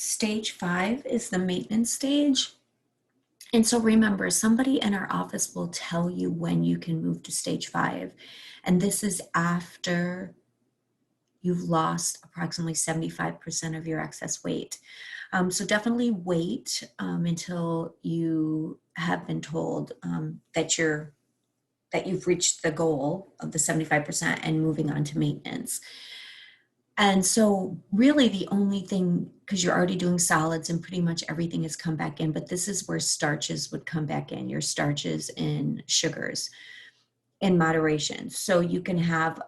Stage 5 is the maintenance stage. And so remember, somebody in our office will tell you when you can move to stage 5. And this is after you've lost approximately 75% of your excess weight. So definitely wait until you have been told that you've reached the goal of the 75% and moving on to maintenance. And so really the only thing, because you're already doing solids and pretty much everything has come back in, but this is where starches would come back in, your starches and sugars in moderation. So you can have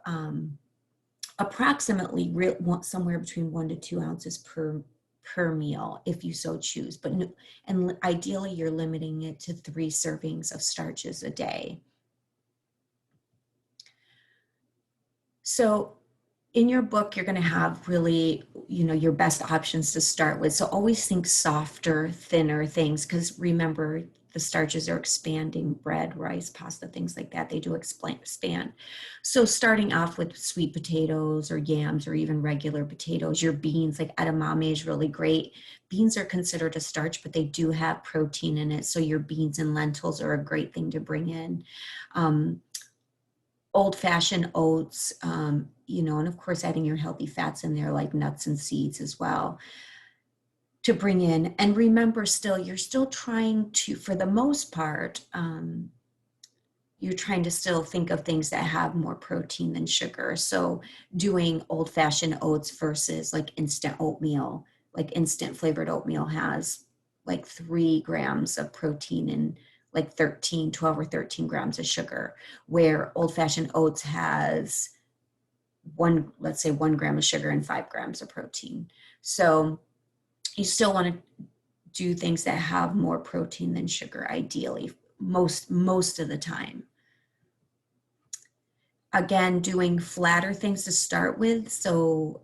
approximately somewhere between 1 to 2 ounces per meal if you so choose, but and ideally you're limiting it to 3 servings of starches a day. So in your book, you're going to have really, your best options to start with. So always think softer, thinner things, because remember, the starches are expanding: bread, rice, pasta, things like that. They do expand. So starting off with sweet potatoes or yams or even regular potatoes, your beans, like edamame is really great. Beans are considered a starch, but they do have protein in it. So your beans and lentils are a great thing to bring in. Old-fashioned oats, and of course adding your healthy fats in there like nuts and seeds as well to bring in. And remember, you're still trying to, for the most part, you're trying to still think of things that have more protein than sugar. So doing old-fashioned oats versus like instant oatmeal, like instant flavored oatmeal has like 3 grams of protein and like 12 or 13 grams of sugar, where old-fashioned oats has let's say 1 gram of sugar and 5 grams of protein. So you still want to do things that have more protein than sugar, ideally, most of the time. Again, doing flatter things to start with. So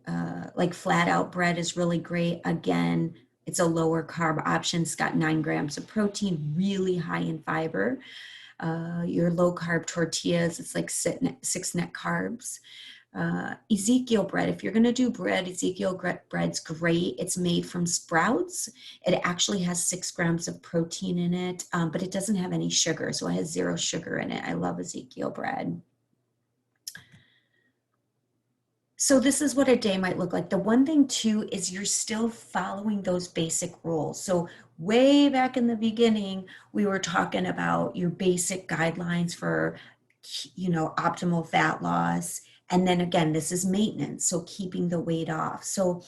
like flat out bread is really great. Again, it's a lower carb option. It's got 9 grams of protein, really high in fiber. Your low carb tortillas, it's like 6 net carbs. Ezekiel bread, if you're going to do bread, Ezekiel bread's great. It's made from sprouts. It actually has 6 grams of protein in it, but it doesn't have any sugar. So it has 0 sugar in it. I love Ezekiel bread. So this is what a day might look like. The one thing too is you're still following those basic rules. So way back in the beginning, we were talking about your basic guidelines for, optimal fat loss. And then again, this is maintenance. So keeping the weight off. So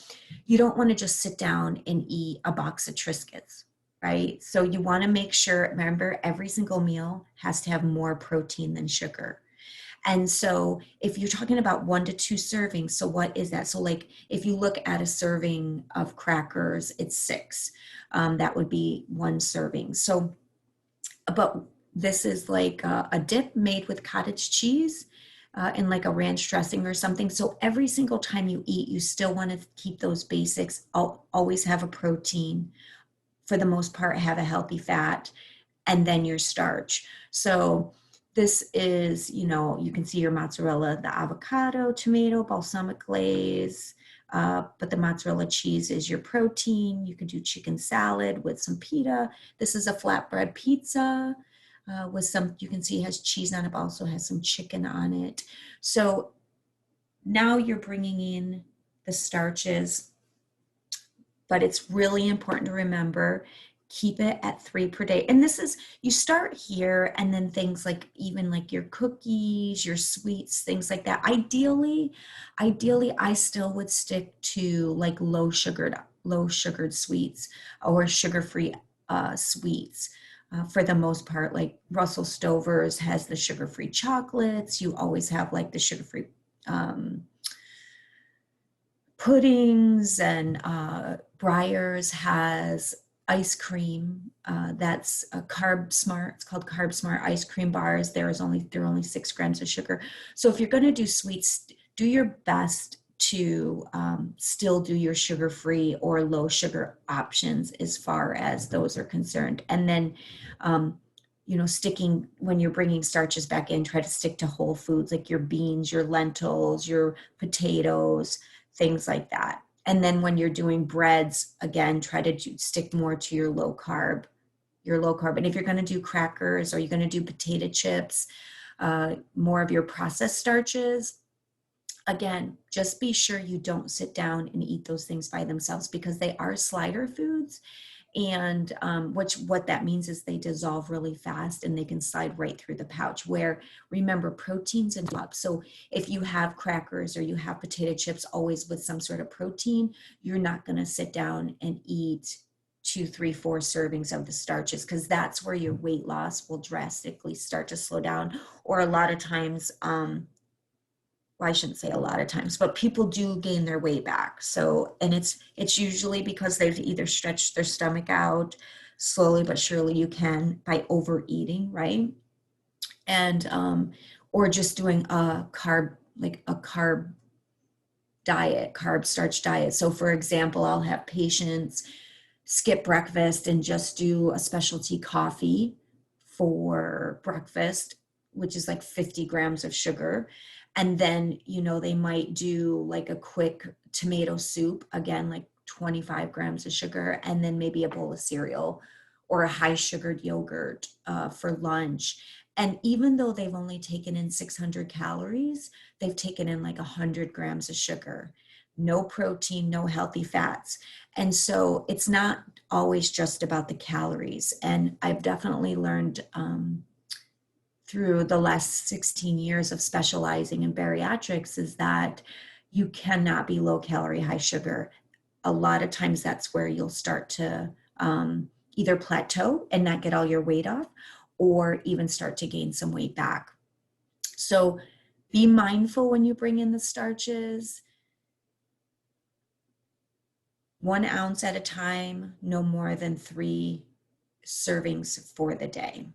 you don't want to just sit down and eat a box of Triscuits, right? So you want to make sure, remember, every single meal has to have more protein than sugar. And so if you're talking about 1 to 2 servings, so what is that? So like if you look at a serving of crackers, it's 6. That would be 1 serving. So, but this is like a dip made with cottage cheese and like a ranch dressing or something. So every single time you eat, you still want to keep those basics. Always have a protein. For the most part, have a healthy fat, and then your starch. So this is, you can see your mozzarella, the avocado, tomato, balsamic glaze, but the mozzarella cheese is your protein. You can do chicken salad with some pita. This is a flatbread pizza with some, you can see it has cheese on it, but also has some chicken on it. So now you're bringing in the starches, but it's really important to remember, keep it at 3 per day. And this is, you start here, and then things like even like your cookies, your sweets, things like that. Ideally, I still would stick to like low sugared sweets or sugar-free sweets. For the most part, like Russell Stover's has the sugar-free chocolates. You always have like the sugar-free puddings, and Breyers has ice cream that's a Carb Smart. It's called Carb Smart ice cream bars. There are only 6 grams of sugar. So if you're going to do sweets, do your best to still do your sugar-free or low sugar options as far as those are concerned. And then sticking, when you're bringing starches back in, try to stick to whole foods like your beans, your lentils, your potatoes, things like that. And then when you're doing breads, again, try to stick more to your low carb, And if you're going to do crackers or you're going to do potato chips, more of your processed starches, again, just be sure you don't sit down and eat those things by themselves, because they are slider foods. And what that means is they dissolve really fast and they can slide right through the pouch, where, remember, proteins and up. So if you have crackers or you have potato chips always with some sort of protein, you're not going to sit down and eat 2, 3, 4 servings of the starches, because that's where your weight loss will drastically start to slow down. Or a lot of times, well, I shouldn't say a lot of times, but people do gain their weight back. So, and it's usually because they've either stretched their stomach out slowly but surely, you can, by overeating, right? And or just doing a carb diet, carb starch diet. So for example, I'll have patients skip breakfast and just do a specialty coffee for breakfast, which is like 50 grams of sugar. And then, they might do like a quick tomato soup, again, like 25 grams of sugar, and then maybe a bowl of cereal or a high sugared yogurt for lunch. And even though they've only taken in 600 calories, they've taken in like 100 grams of sugar, no protein, no healthy fats. And so it's not always just about the calories. And I've definitely learned through the last 16 years of specializing in bariatrics is that you cannot be low calorie, high sugar. A lot of times that's where you'll start to either plateau and not get all your weight off, or even start to gain some weight back. So be mindful when you bring in the starches. 1 ounce at a time, no more than 3 servings for the day.